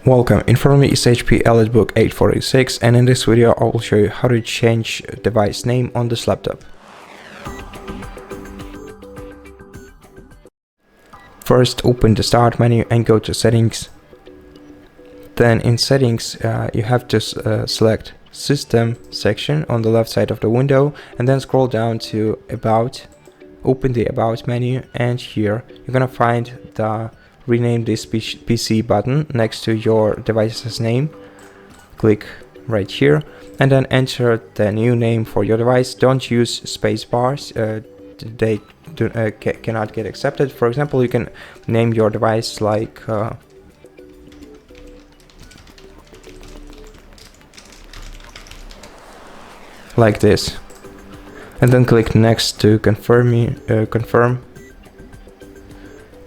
Welcome, in front of me is HP ELITEBOOK 846, and in this video I will show you how to change device name on this laptop. First, open the start menu and go to settings. Then in settings you have to select system section on the left side of the window, and then scroll down to about. Open the about menu, and here you're gonna find the rename this PC button next to your device's name. Click right here and then enter the new name for your device. Don't use space bars, they cannot get accepted. For example, you can name your device like this, and then click next to confirm.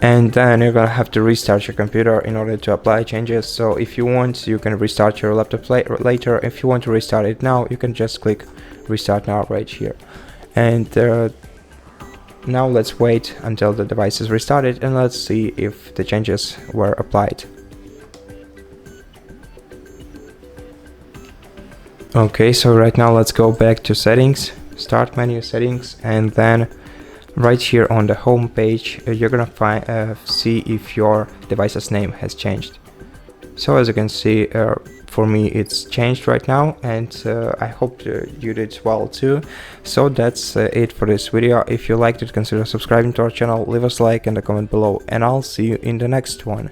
And then you're gonna have to restart your computer in order to apply changes. So if you want, you can restart your laptop later. If you want to restart it now, you can just click restart now right here. And now let's wait until the device is restarted, and let's see if the changes were applied. Okay, so right now let's go back to settings, start menu, settings, and then right here on the home page you're gonna see if your device's name has changed. So as you can see, for me it's changed right now, and I hope you did well too. So that's it for this video. If you liked it, consider subscribing to our channel, leave us a like and a comment below, and I'll see you in the next one.